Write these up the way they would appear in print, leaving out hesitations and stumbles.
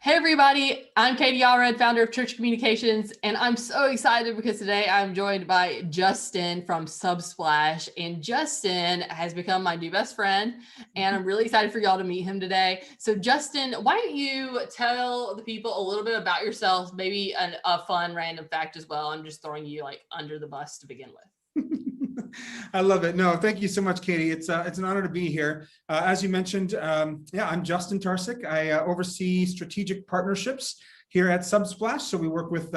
Hey everybody, I'm Katie Allred, founder of Church Communications, and I'm so excited because today I'm joined by Justin from Subsplash, and Justin has become my new best friend, and I'm really excited for y'all to meet him today. So Justin, why don't you tell the people a little bit about yourself, maybe a fun random fact as well. I'm just throwing you like under the bus to begin with. I love it. No, thank you so much, Katie. It's an honor to be here. As you mentioned, I'm Justin Tarsiuk. I oversee strategic partnerships here at Subsplash. So we work with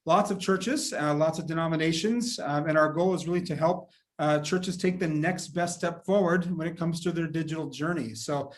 lots of churches, lots of denominations, and our goal is really to help churches take the next best step forward when it comes to their digital journey. So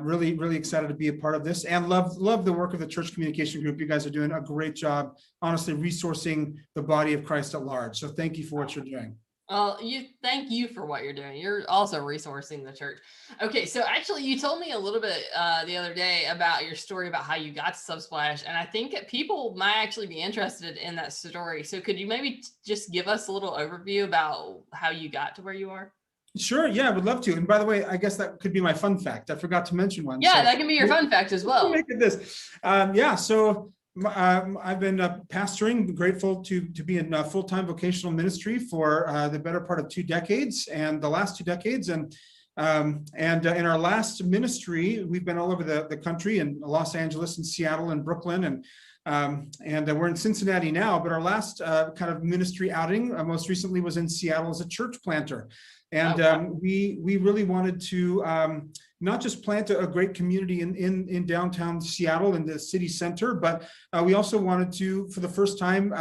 really, really excited to be a part of this, and love the work of the Church Communication Group. You guys are doing a great job, honestly, resourcing the body of Christ at large. So thank you for what you're doing. Well, thank you for what you're doing. You're also resourcing the church. Okay, so actually you told me a little bit the other day about your story about how you got to Subsplash, and I think people might actually be interested in that story. So could you maybe just give us a little overview about how you got to where you are? Sure, yeah, I would love to. And by the way, I guess that could be my fun fact. I forgot to mention one. Yeah, so that can be your fun fact as well. Make it this. So I've bin pastoring, grateful to be in full-time vocational ministry for the better part of 2 decades, and the last 2 decades. And in our last ministry, we've been all over the country, in Los Angeles and Seattle and Brooklyn, and we're in Cincinnati now. But our last kind of ministry outing most recently was in Seattle as a church planter. And we really wanted to not just plant a great community in downtown Seattle in the city center, but we also wanted to, for the first time,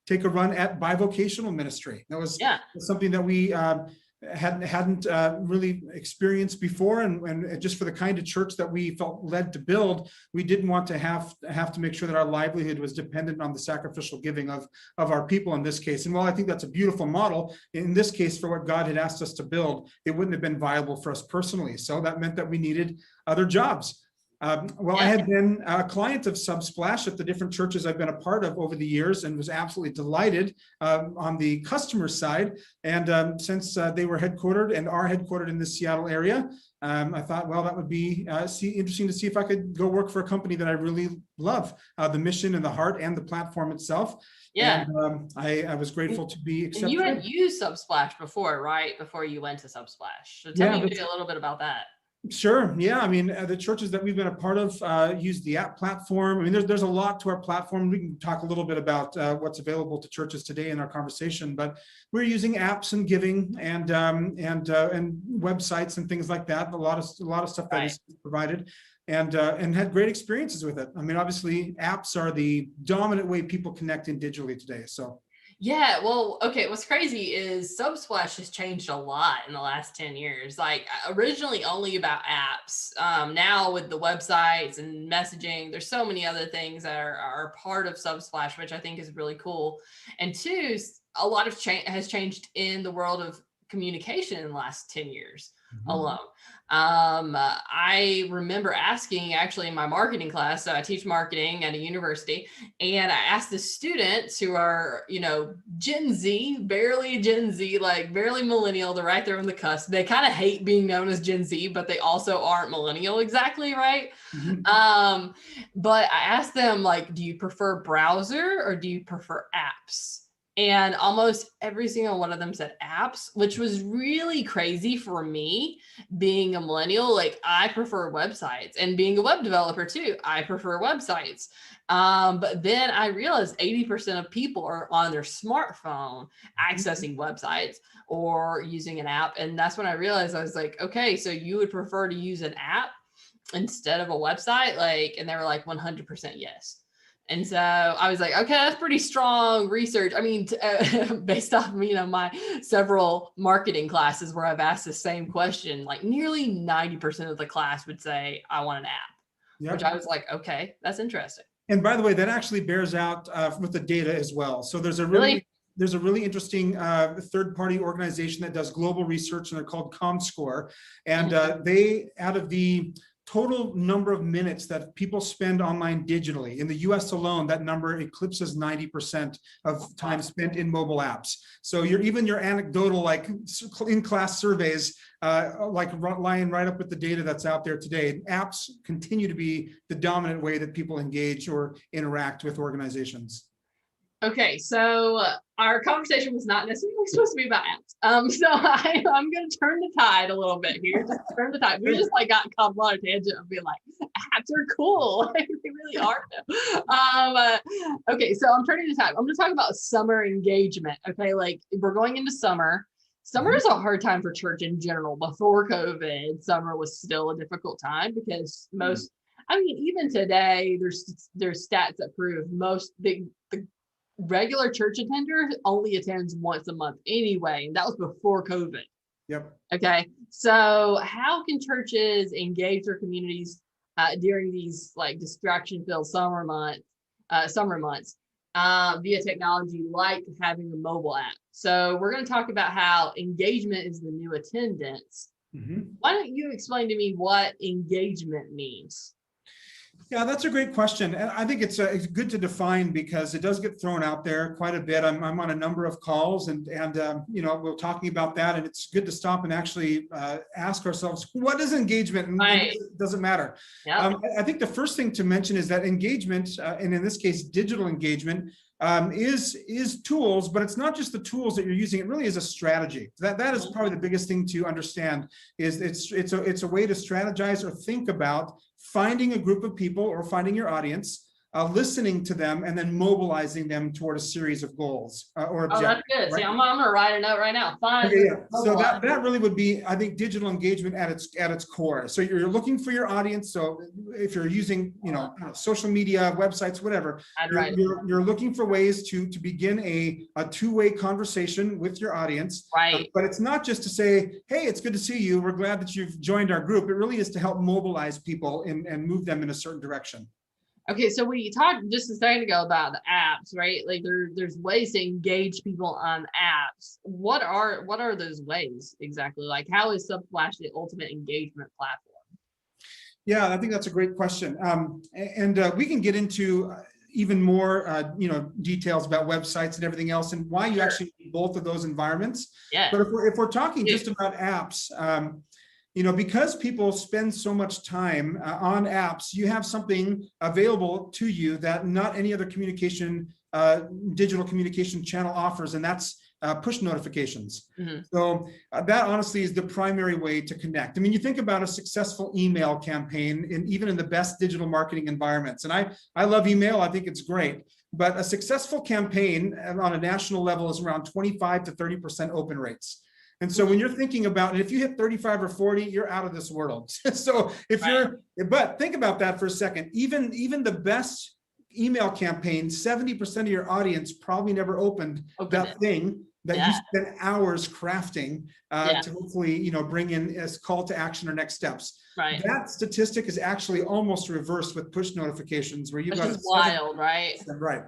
take a run at bivocational ministry. That was something that we hadn't really experienced before, and just for the kind of church that we felt led to build, we didn't want to have to make sure that our livelihood was dependent on the sacrificial giving of our people in this case. And while I think that's a beautiful model, in this case, for what God had asked us to build, it wouldn't have been viable for us personally. So that meant that we needed other jobs. I had been a client of Subsplash at the different churches I've been a part of over the years, and was absolutely delighted on the customer side. And since they were headquartered and are headquartered in the Seattle area, I thought, well, that would be interesting to see if I could go work for a company that I really love, the mission and the heart and the platform itself. Yeah. And I was grateful to be accepted. And you had used Subsplash before, right? Before you went to Subsplash. So tell me maybe a little bit about that. Sure. Yeah. I mean, the churches that we've been a part of use the app platform. I mean, there's a lot to our platform. We can talk a little bit about what's available to churches today in our conversation, but we're using apps and giving and websites and things like that. A lot of stuff that is provided, and had great experiences with it. I mean, obviously, apps are the dominant way people connect in digitally today. So. Yeah, well, okay, what's crazy is Subsplash has changed a lot in the last 10 years. Like originally only about apps. Now with the websites and messaging, there's so many other things that are part of Subsplash, which I think is really cool. And two, a lot of has changed in the world of communication in the last 10 years alone. I remember asking, actually, in my marketing class, so I teach marketing at a university, and I asked the students who are, Gen Z, like barely millennial, they're right there on the cusp. They kind of hate being known as Gen Z, but they also aren't millennial exactly, right? Mm-hmm. But I asked them, like, do you prefer browser or do you prefer apps? And almost every single one of them said apps, which was really crazy for me being a millennial. Like I prefer websites, and being a web developer too, I prefer websites. But then I realized 80% of people are on their smartphone accessing websites or using an app. And that's when I realized, I was like, okay, so you would prefer to use an app instead of a website? And they were like 100% yes. And so I was like, okay, that's pretty strong research. I mean, based off, my several marketing classes where I've asked the same question, like nearly 90% of the class would say, I want an app, which I was like, okay, that's interesting. And by the way, that actually bears out with the data as well. So there's a really interesting third-party organization that does global research, and they're called ComScore. And they, out of the total number of minutes that people spend online digitally. In the US alone, that number eclipses 90% of time spent in mobile apps. So even your anecdotal, like in-class surveys, like lying right up with the data that's out there today. Apps continue to be the dominant way that people engage or interact with organizations. Okay, so our conversation was not necessarily supposed to be about apps. So I'm going to turn the tide a little bit here. Just turn the tide. We just like got caught on a tangent of being like, apps are cool. Like, they really are. Okay, so I'm turning the tide. I'm going to talk about summer engagement. Okay, like we're going into summer. Summer is a hard time for church in general. Before COVID, summer was still a difficult time because most, I mean, even today, there's stats that prove the regular church attender only attends once a month anyway, and that was before COVID. Yep. Okay. So how can churches engage their communities during these like distraction-filled summer months via technology like having a mobile app? So we're going to talk about how engagement is the new attendance. Why don't you explain to me what engagement means? Yeah, that's a great question. And I think it's good to define because it does get thrown out there quite a bit. I'm on a number of calls and we're talking about that, and it's good to stop and actually ask ourselves, what is engagement? And it doesn't matter. Yep. I think the first thing to mention is that engagement, and in this case, digital engagement, is tools, but it's not just the tools that you're using. It really is a strategy. That is probably the biggest thing to understand. Is it's a way to strategize or think about finding a group of people or finding your audience, listening to them, and then mobilizing them toward a series of goals or objectives. Oh, that's good. Right? See, I'm gonna write a note right now. So that really would be, I think, digital engagement at its core. So you're looking for your audience. So if you're using, social media, websites, whatever, you're looking for ways to begin a two-way conversation with your audience. Right. But it's not just to say, hey, it's good to see you. We're glad that you've joined our group. It really is to help mobilize people and move them in a certain direction. Okay, so we talked just a second ago about the apps, right? Like there's ways to engage people on apps. What are those ways exactly? Like how is Subsplash the ultimate engagement platform? Yeah, I think that's a great question. And we can get into even more, details about websites and everything else and why you actually need both of those environments. Yeah. But if we're talking just about apps, because people spend so much time on apps, you have something available to you that not any other digital communication channel offers, and that's push notifications. So that honestly is the primary way to connect. I mean, you think about a successful email campaign, even in the best digital marketing environments. And I love email. I think it's great. But a successful campaign on a national level is around 25 to 30% open rates. And so when you're thinking about it, if you hit 35 or 40, you're out of this world. So but think about that for a second. Even the best email campaign, 70% of your audience probably never opened that thing that you spent hours crafting to hopefully, bring in as call to action or next steps. Right. That statistic is actually almost reversed with push notifications where you've got wild, right? Right.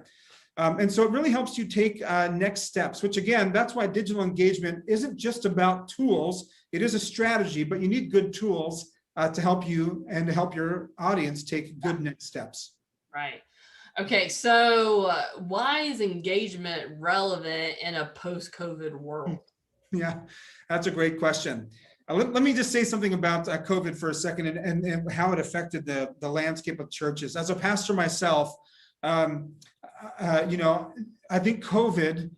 And so it really helps you take next steps, which again, that's why digital engagement isn't just about tools. It is a strategy, but you need good tools to help you and to help your audience take good next steps. Right. Okay. So why is engagement relevant in a post-COVID world? Yeah, that's a great question. Let me just say something about COVID for a second and how it affected the landscape of churches. As a pastor myself, I think COVID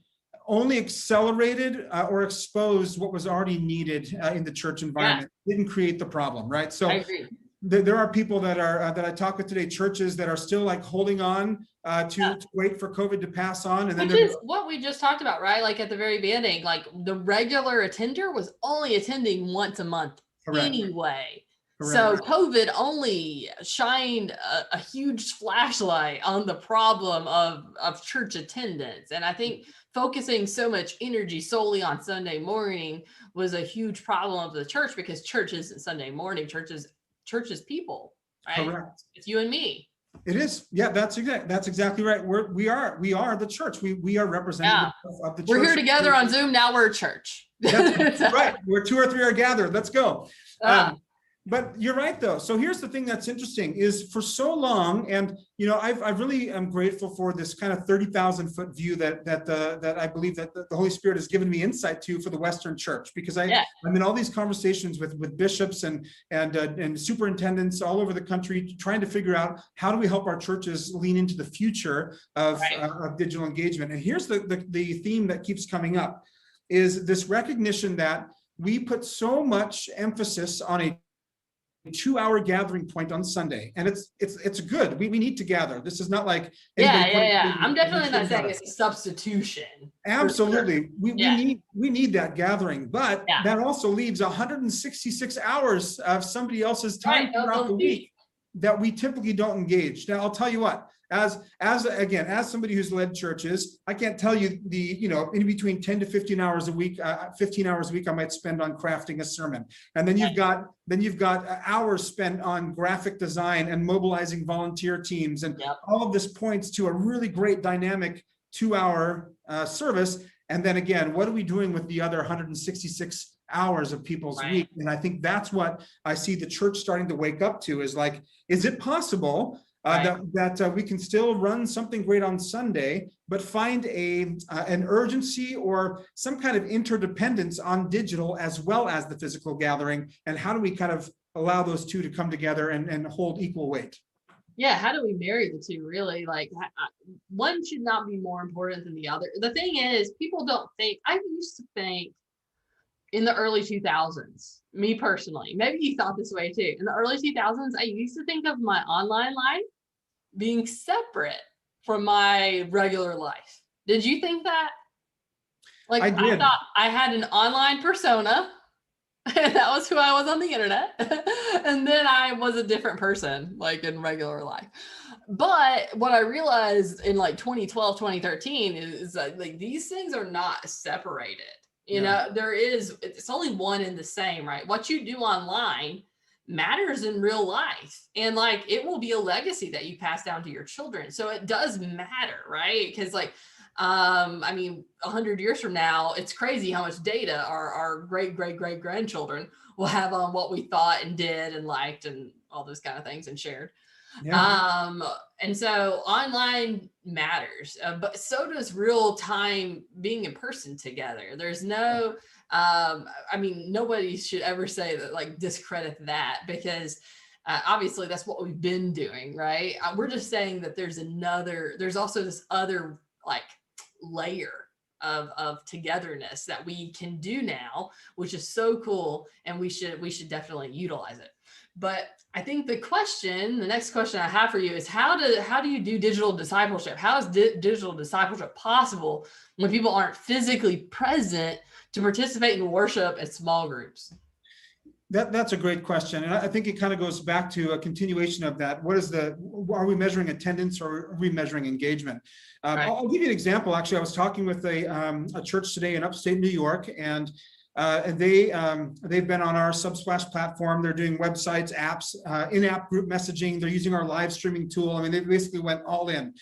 only accelerated or exposed what was already needed in the church environment. Didn't create the problem, right? So I agree. There are people that I talk with today, churches that are still like holding on to wait for COVID to pass on. And then which is what we just talked about, right? Like at the very beginning, like the regular attender was only attending once a month anyway. So COVID only shined a huge flashlight on the problem of church attendance. And I think focusing so much energy solely on Sunday morning was a huge problem of the church, because church isn't Sunday morning, church is people, right? Correct. It's you and me. It is. Yeah, that's exactly right. We are the church. We are representative of the church. We're here together on Zoom. Now we're a church. That's right. Where two or three are gathered. Let's go. But you're right, though. So here's the thing that's interesting is for so long, and I really am grateful for this kind of 30,000-foot view that I believe that the Holy Spirit has given me insight to for the Western Church, because I'm in all these conversations with bishops and superintendents all over the country, trying to figure out how do we help our churches lean into the future of digital engagement. And here's the theme that keeps coming up is this recognition that we put so much emphasis on a 2-hour gathering point on Sunday, and it's good. We need to gather. This is not like I'm definitely not saying it's a substitution. Absolutely, sure. we need that gathering, but that also leaves 166 hours of somebody else's time throughout the week that we typically don't engage. Now, I'll tell you what. As somebody who's led churches, I can't tell you in between 10 to 15 hours a week, 15 hours a week, I might spend on crafting a sermon. And then you've got hours spent on graphic design and mobilizing volunteer teams. And all of this points to a really great dynamic 2-hour service. And then again, what are we doing with the other 166 hours of people's week? And I think that's what I see the church starting to wake up to is like, is it possible that we can still run something great on Sunday, but find an urgency or some kind of interdependence on digital as well as the physical gathering? And how do we kind of allow those two to come together and hold equal weight? Yeah, how do we marry the two, really? Like, one should not be more important than the other. The thing is, people don't think, I used to think in the early 2000s, me personally, maybe you thought this way too. In the early 2000s, I used to think of my online life being separate from my regular life. Did you think that? Like, I thought I had an online persona, and that was who I was on the internet. And then I was a different person, like in regular life. But what I realized in like 2012, 2013 is that like these things are not separated. It's only one and the same, right? What you do online matters in real life, and like it will be a legacy that you pass down to your children. So it does matter, right? Because like 100 years from now, it's crazy how much data our great grandchildren will have on what we thought and did and liked and all those kind of things and shared. And so online matters, but so does real time being in person together. There's no nobody should ever say that, like, discredit that, because obviously that's what we've been doing, right? We're just saying that there's also this other like layer of togetherness that we can do now, which is so cool, and we should definitely utilize it. But I think the next question I have for you is how do you do digital discipleship? How is digital discipleship possible when people aren't physically present to participate in worship at small groups? That's a great question. And I think it kind of goes back to a continuation of that. Are we measuring attendance or are we measuring engagement? I'll give you an example. Actually, I was talking with a church today in upstate New York, and they've been on our Subsplash platform. They're doing websites, apps, in-app group messaging. They're using our live streaming tool. I mean, they basically went all in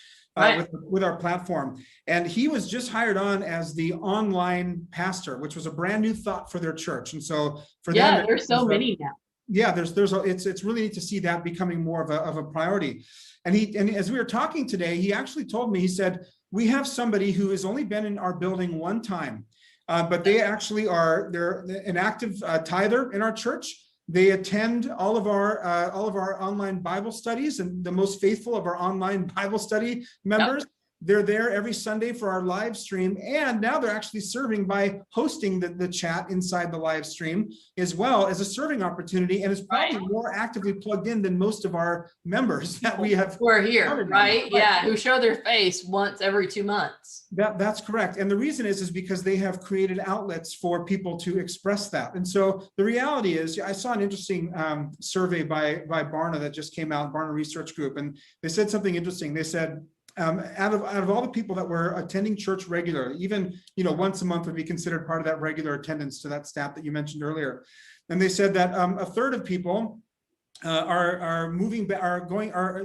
with our platform. And he was just hired on as the online pastor, which was a brand new thought for their church. And so for them, there's so many now. Yeah, it's really neat to see that becoming more of a priority. And as we were talking today, he actually told me, he said, we have somebody who has only been in our building one time. But they're an active tither in our church. They attend all of our online Bible studies, and the most faithful of our online Bible study members. They're there every Sunday for our live stream, and now they're actually serving by hosting the chat inside the live stream as well as a serving opportunity, and is probably more actively plugged in than most of our members that we have. Who are here, right? Yeah, who show their face once every 2 months. That's correct. And the reason is because they have created outlets for people to express that. And so the reality is, I saw an interesting survey by Barna that just came out, Barna Research Group, and they said something interesting. They said, out of all the people that were attending church regularly, even once a month would be considered part of that regular attendance to that stat that you mentioned earlier. And they said that a third of people are moving back,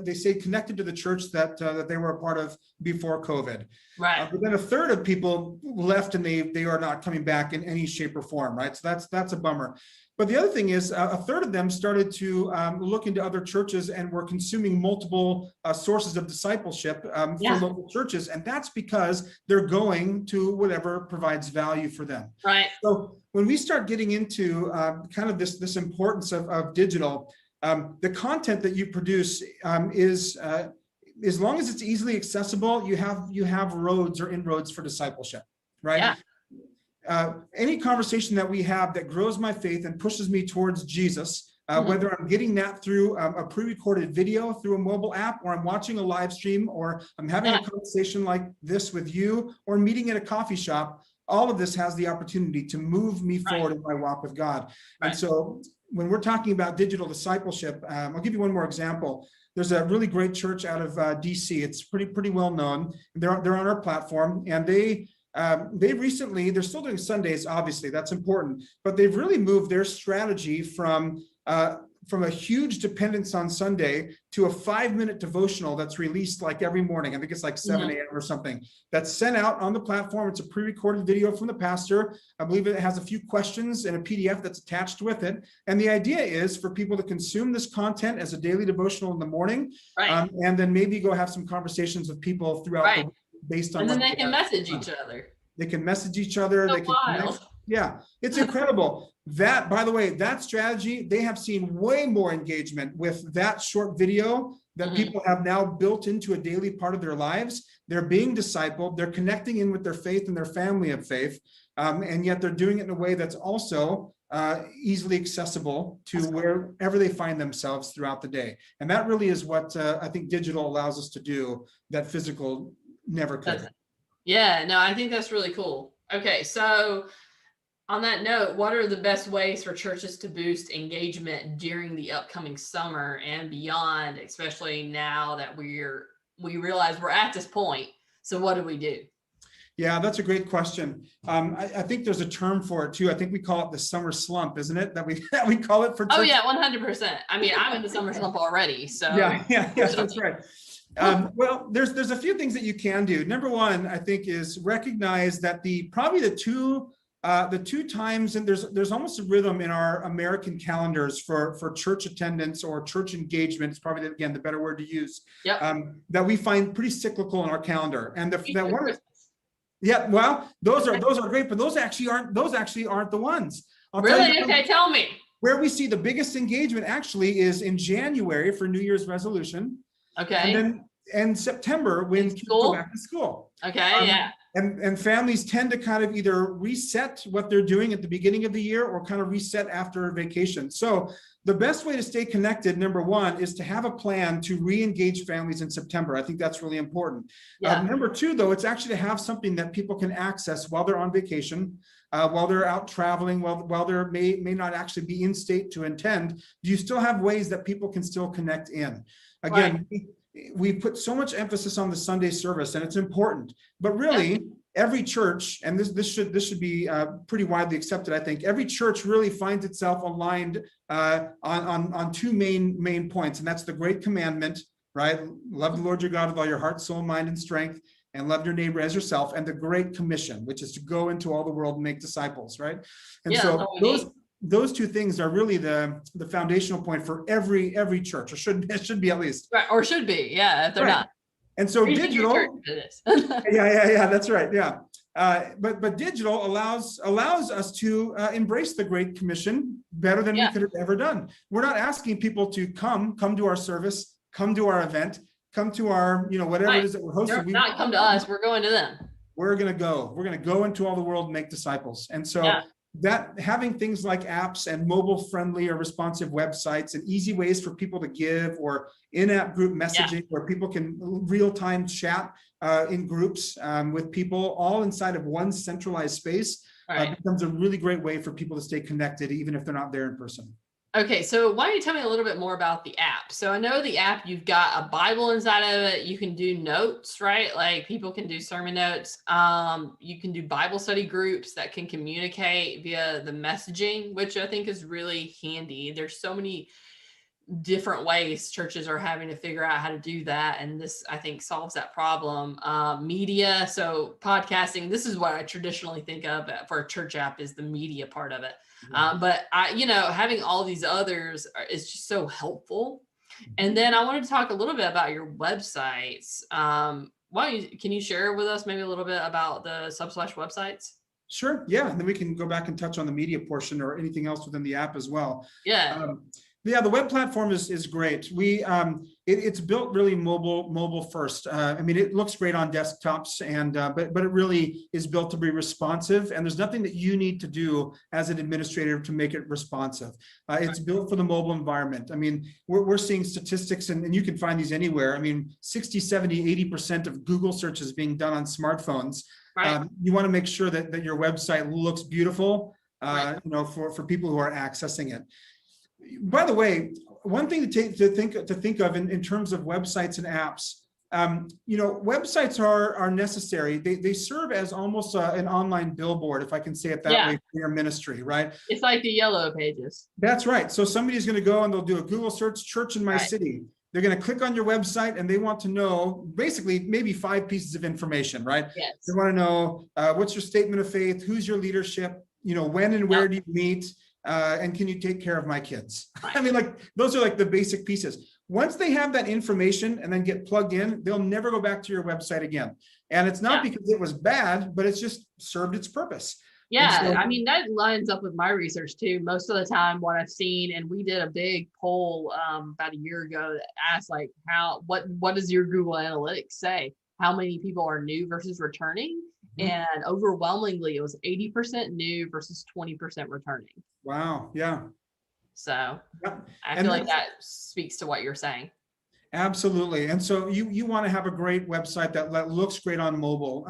they say connected to the church that they were a part of before COVID. Right. But then a third of people left and they are not coming back in any shape or form, right? So that's a bummer. But the other thing is a third of them started to look into other churches and were consuming multiple sources of discipleship for local churches. And that's because they're going to whatever provides value for them. Right. So when we start getting into kind of this importance of digital, the content that you produce is, as long as it's easily accessible, you have roads or inroads for discipleship, right? Yeah. Any conversation that we have that grows my faith and pushes me towards Jesus, whether I'm getting that through a pre-recorded video through a mobile app, or I'm watching a live stream, or I'm having a conversation like this with you, or meeting at a coffee shop, all of this has the opportunity to move me forward in my walk with God. And so when we're talking about digital discipleship, I'll give you one more example. There's a really great church out of DC. It's pretty well known. They're on our platform, and they recently, they're still doing Sundays, obviously, that's important, but they've really moved their strategy from a huge dependence on Sunday to a 5-minute devotional that's released like every morning. I think it's like 7 a.m. or something, that's sent out on the platform. It's a pre-recorded video from the pastor. I believe it has a few questions and a PDF that's attached with it. And the idea is for people to consume this content as a daily devotional in the morning, and then maybe go have some conversations with people throughout the week based on, and then they can message each other. They can message each other. They can connect. Yeah, it's incredible. That, by the way, that strategy, they have seen way more engagement with that short video that people have now built into a daily part of their lives. They're being discipled. They're connecting in with their faith and their family of faith. And yet they're doing it in a way that's also easily accessible to wherever they find themselves throughout the day. And that really is what I think digital allows us to do that physical never could. Yeah, no, I think that's really cool. Okay, so on that note, what are the best ways for churches to boost engagement during the upcoming summer and beyond, especially now that we realize we're at this point? So what do we do? Yeah, that's a great question. I think there's a term for it too. I think we call it the summer slump, isn't it? That we call it for church. Oh yeah, 100%. I mean, I'm in the summer slump already. So yeah, that's right. Well, there's a few things that you can do. Number one, I think, is recognize that probably the two times, and there's almost a rhythm in our American calendars for church attendance or church engagement. It's probably, again, the better word to use. That we find pretty cyclical in our calendar. And that one. Yeah, well, those are great, but those actually aren't the ones. Really? Okay, tell me. Where we see the biggest engagement actually is in January for New Year's resolution. Okay. And September when kids go back to school. Okay, yeah. And families tend to kind of either reset what they're doing at the beginning of the year or kind of reset after vacation. So the best way to stay connected, number one, is to have a plan to re-engage families in September. I think that's really important. Number two, though, it's actually to have something that people can access while they're on vacation, while they're out traveling, while they may not actually be in state to attend. You still have ways that people can still connect in. Again, we put so much emphasis on the Sunday service, and it's important, but really every church, and this should be pretty widely accepted, I think, every church really finds itself aligned on two main points, and that's the great commandment, right? Love the Lord your God with all your heart, soul, mind, and strength, and love your neighbor as yourself, and the Great Commission, which is to go into all the world and make disciples, right? And so those two things are really the foundational point for every church, or should be at least. Right, or should be, yeah, if they're not. And so digital, yeah, that's right, yeah. But digital allows us to embrace the Great Commission better than we could have ever done. We're not asking people to come to our service, come to our event, come to our, whatever it is that we're hosting. They're not come to us, we're going to them. We're going to go into all the world and make disciples. And so that having things like apps and mobile friendly or responsive websites and easy ways for people to give, or in-app group messaging where people can real-time chat in groups with people all inside of one centralized space becomes a really great way for people to stay connected, even if they're not there in person. Okay, so why don't you tell me a little bit more about the app? So I know the app, you've got a Bible inside of it. You can do notes, right? Like people can do sermon notes. You can do Bible study groups that can communicate via the messaging, which I think is really handy. There's so many different ways churches are having to figure out how to do that. And this, I think, solves that problem. Media, so podcasting, this is what I traditionally think of for a church app is the media part of it. But having all these others is just so helpful. And then I wanted to talk a little bit about your websites. Can you share with us maybe a little bit about the Subsplash websites? Sure. Yeah. And then we can go back and touch on the media portion or anything else within the app as well. Yeah. The web platform is great. It's built really mobile first. It looks great on desktops, and but it really is built to be responsive. And there's nothing that you need to do as an administrator to make it responsive. It's built for the mobile environment. We're seeing statistics, and you can find these anywhere. 60, 70, 80% of Google searches being done on smartphones. Right. You want to make sure that your website looks beautiful, Right. For people who are accessing it. By the way, one thing to think of in terms of websites and apps, websites are necessary. They serve as almost an online billboard, if I can say it that way, for your ministry, right? It's like the yellow pages. That's right. So somebody's going to go and they'll do a Google search, church in my city. They're going to click on your website and they want to know basically maybe 5 pieces of information, right? Yes. They want to know what's your statement of faith, who's your leadership, when and where do you meet? And can you take care of my kids? Right. Those are the basic pieces. Once they have that information and then get plugged in, they'll never go back to your website again. And it's not because it was bad, but it's just served its purpose. Yeah, so, that lines up with my research too. Most of the time what I've seen, and we did a big poll about a year ago that asked what does your Google Analytics say? How many people are new versus returning? And overwhelmingly, it was 80% new versus 20% returning. Wow. Yeah. So I feel like that speaks to what you're saying. Absolutely. And so you want to have a great website that looks great on mobile.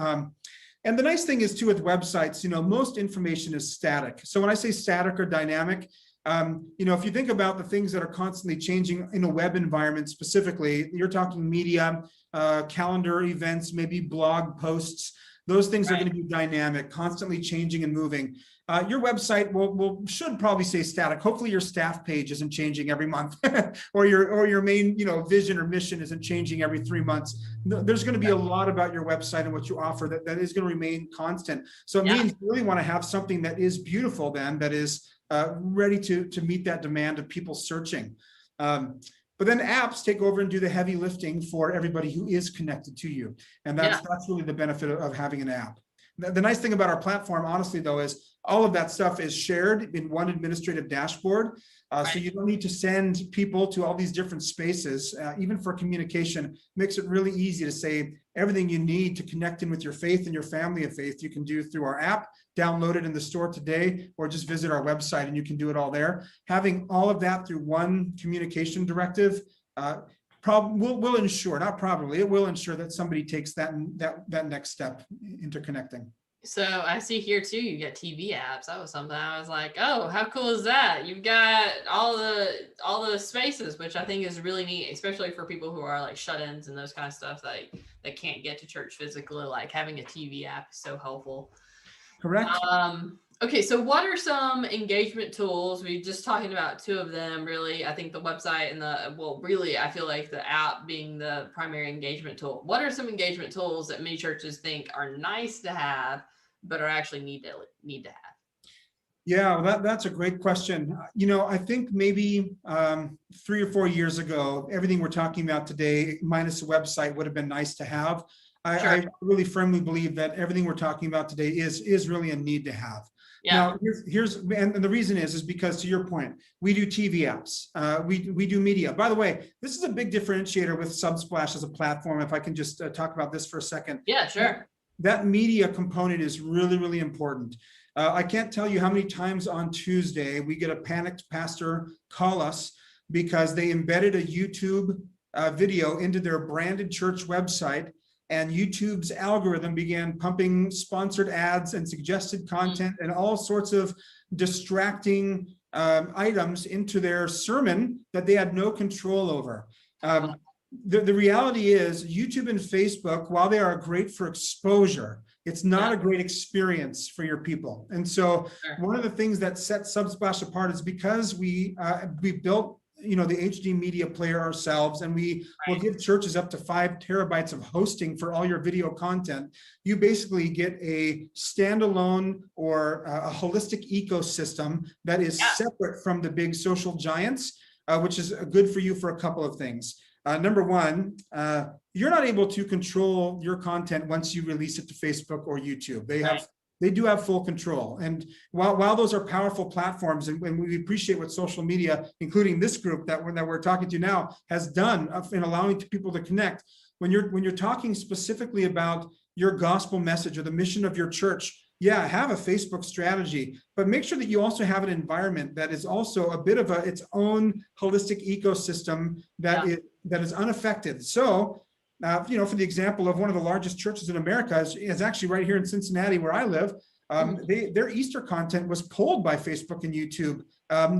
And the nice thing is too with websites, most information is static. So when I say static or dynamic, if you think about the things that are constantly changing in a web environment specifically, you're talking media, calendar events, maybe blog posts. Those things are going to be dynamic, constantly changing and moving. Your website should probably say static. Hopefully your staff page isn't changing every month or your main, vision or mission isn't changing every 3 months. There's going to be a lot about your website and what you offer that is going to remain constant. So it means you really want to have something that is beautiful then, that is ready to meet that demand of people searching. But then apps take over and do the heavy lifting for everybody who is connected to you. And that's really the benefit of having an app. The nice thing about our platform, honestly, though, is all of that stuff is shared in one administrative dashboard. So you don't need to send people to all these different spaces. Even for communication, makes it really easy to say everything you need to connect in with your faith and your family of faith, you can do through our app. Download it in the store today, or just visit our website and you can do it all there. Having all of that through one communication directive will ensure, not probably, it will ensure that somebody takes that next step into connecting. So I see here too, you got TV apps. That was something I was like, oh, how cool is that? You've got all the spaces, which I think is really neat, especially for people who are like shut-ins and those kind of stuff that can't get to church physically. Like having a TV app is so helpful. Correct. Okay, so what are some engagement tools? We're just talking about 2 of them, really. I think the website and I feel like the app being the primary engagement tool. What are some engagement tools that many churches think are nice to have, but are actually need to have? Yeah, well, that's a great question. I think maybe 3 or 4 years ago, everything we're talking about today, minus the website, would have been nice to have. Sure. I really firmly believe that everything we're talking about today is really a need to have. Yeah. Now, and the reason is because, to your point, we do TV apps, we do media. By the way, this is a big differentiator with Subsplash as a platform. If I can just talk about this for a second. Yeah, sure. That media component is really, really important. I can't tell you how many times on Tuesday we get a panicked pastor call us because they embedded a YouTube video into their branded church website, and YouTube's algorithm began pumping sponsored ads and suggested content and all sorts of distracting items into their sermon that they had no control over. The reality is YouTube and Facebook, while they are great for exposure, it's not a great experience for your people. And so one of the things that sets Subsplash apart is because we built the HD media player ourselves, and we will give churches up to 5 terabytes of hosting for all your video content. You basically get a standalone or a holistic ecosystem that is separate from the big social giants, which is good for you for a couple of things. Number one, you're not able to control your content once you release it to Facebook or YouTube. They do have full control. And while those are powerful platforms, and we appreciate what social media, including this group that we're talking to now, has done in allowing people to connect, when you're talking specifically about your gospel message or the mission of your church, have a Facebook strategy, but make sure that you also have an environment that is also a bit of its own holistic ecosystem that is unaffected. So, for the example of one of the largest churches in America is actually right here in Cincinnati, where I live. Their Easter content was pulled by Facebook and YouTube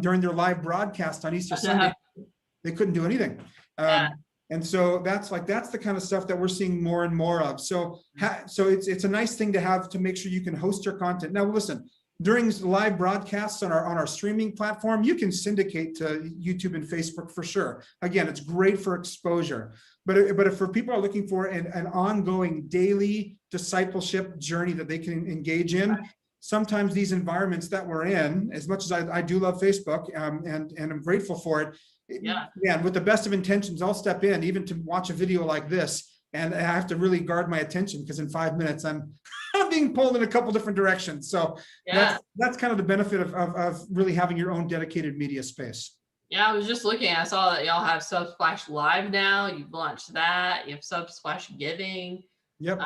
during their live broadcast on Easter Sunday. They couldn't do anything. And so that's the kind of stuff that we're seeing more and more of. So it's a nice thing to have, to make sure you can host your content. Now, listen, during live broadcasts on our streaming platform, you can syndicate to YouTube and Facebook for sure. Again, it's great for exposure. But if for people are looking for an ongoing daily discipleship journey that they can engage in, sometimes these environments that we're in, as much as I do love Facebook and I'm grateful for it, with the best of intentions, I'll step in even to watch a video like this, and I have to really guard my attention, because in 5 minutes I'm being pulled in a couple different directions. So that's kind of the benefit of really having your own dedicated media space. Yeah, I was just looking. I saw that y'all have Subsplash Live now. You've launched that. You have Subsplash Giving. Yep.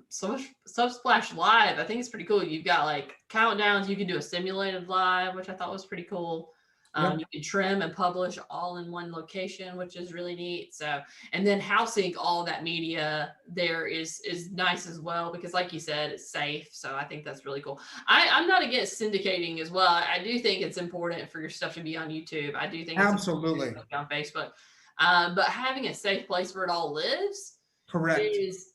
So Subsplash Live, I think it's pretty cool. You've got like countdowns. You can do a simulated live, which I thought was pretty cool. You can trim and publish all in one location, which is really neat. So, and then housing all that media there is nice as well, because like you said, it's safe. So I think that's really cool. I'm not against syndicating as well. I do think it's important for your stuff to be on YouTube. I do think absolutely it's on Facebook. But having a safe place where it all lives, correct, is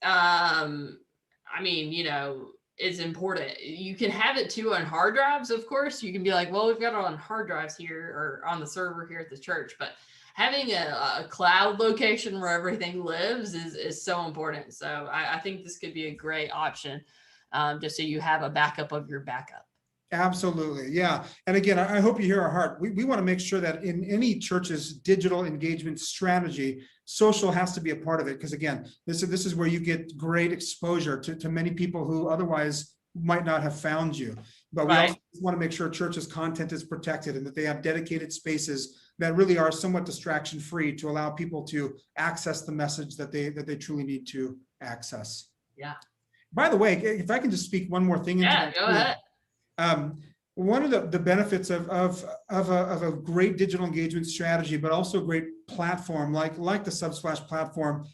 is important. You can have it too on hard drives, of course. You can be like, well, we've got it on hard drives here or on the server here at the church, but having a cloud location where everything lives is so important. So I think this could be a great option, just so you have a backup of your backup. Absolutely. Yeah. And again, I hope you hear our heart. We want to make sure that in any church's digital engagement strategy, social has to be a part of it. Because again, this is where you get great exposure to many people who otherwise might not have found you. But we also want to make sure church's content is protected and that they have dedicated spaces that really are somewhat distraction free to allow people to access the message that they truly need to access. Yeah. By the way, if I can just speak one more thing. Go ahead. One of the benefits of a great digital engagement strategy, but also a great platform like the Subsplash platform,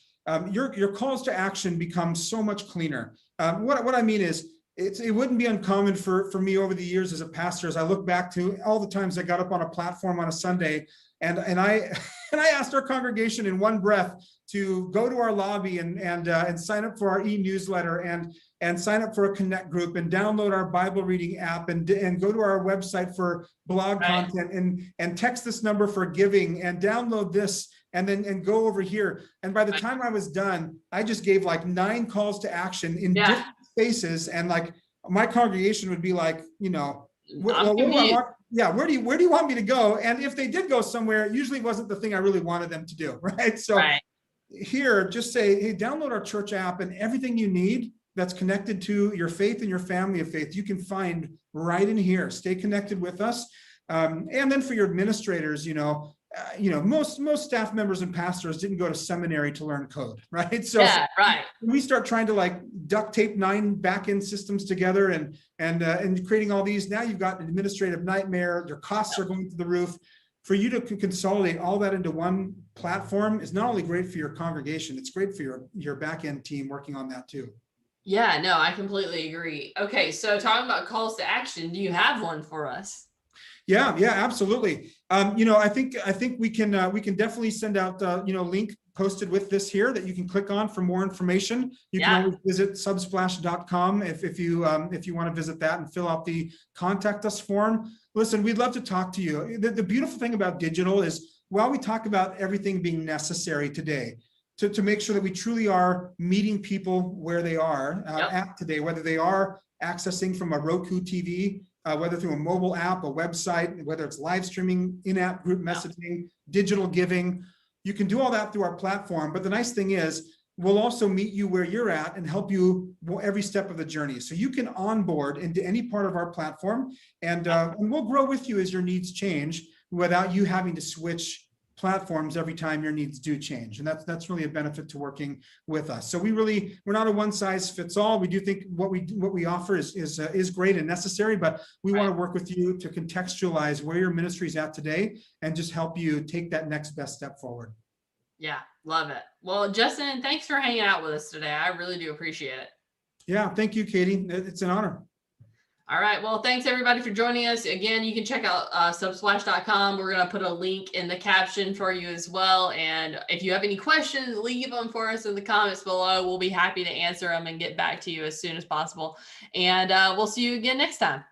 your calls to action become so much cleaner. What I mean is, it wouldn't be uncommon for me over the years as a pastor, as I look back to all the times I got up on a platform on a Sunday, and I asked our congregation in one breath to go to our lobby and sign up for our e-newsletter and sign up for a connect group and download our Bible reading app and go to our website for blog content and text this number for giving and download this and go over here. And by the time I was done, I just gave like 9 calls to action in different spaces, and like my congregation would be like, where do you want me to go? And if they did go somewhere, it usually wasn't the thing I really wanted them to do, right? So here, just say, hey, download our church app, and everything you need that's connected to your faith and your family of faith, you can find right in here. Stay connected with us. And then for your administrators, most staff members and pastors didn't go to seminary to learn code, right? So we start trying to like duct tape 9 back-end systems together and creating all these. Now you've got an administrative nightmare. Your costs are going through the roof. For you to consolidate all that into one platform is not only great for your congregation, it's great for your back-end team working on that too. Yeah, no, I completely agree. Okay, so talking about calls to action, do you have one for us? Yeah, absolutely. I think we can definitely send out link posted with this here that you can click on for more information. You can always visit subsplash.com if you want to visit that and fill out the contact us form. Listen, we'd love to talk to you. The beautiful thing about digital is while we talk about everything being necessary today, to make sure that we truly are meeting people where they are at today, whether they are accessing from a Roku TV, whether through a mobile app, a website, whether it's live streaming, in-app group messaging, digital giving, you can do all that through our platform. But the nice thing is, we'll also meet you where you're at and help you every step of the journey. So you can onboard into any part of our platform, and we'll grow with you as your needs change without you having to switch platforms every time your needs do change. And that's really a benefit to working with us. So we're not a one size fits all. We do think what we offer is great and necessary, but we want to work with you to contextualize where your ministry is at today and just help you take that next best step forward. Yeah, love it. Well, Justin, thanks for hanging out with us today. I really do appreciate it. Yeah, thank you, Katie. It's an honor. All right. Well, thanks everybody for joining us. Again, you can check out subsplash.com. We're going to put a link in the caption for you as well. And if you have any questions, leave them for us in the comments below. We'll be happy to answer them and get back to you as soon as possible. And we'll see you again next time.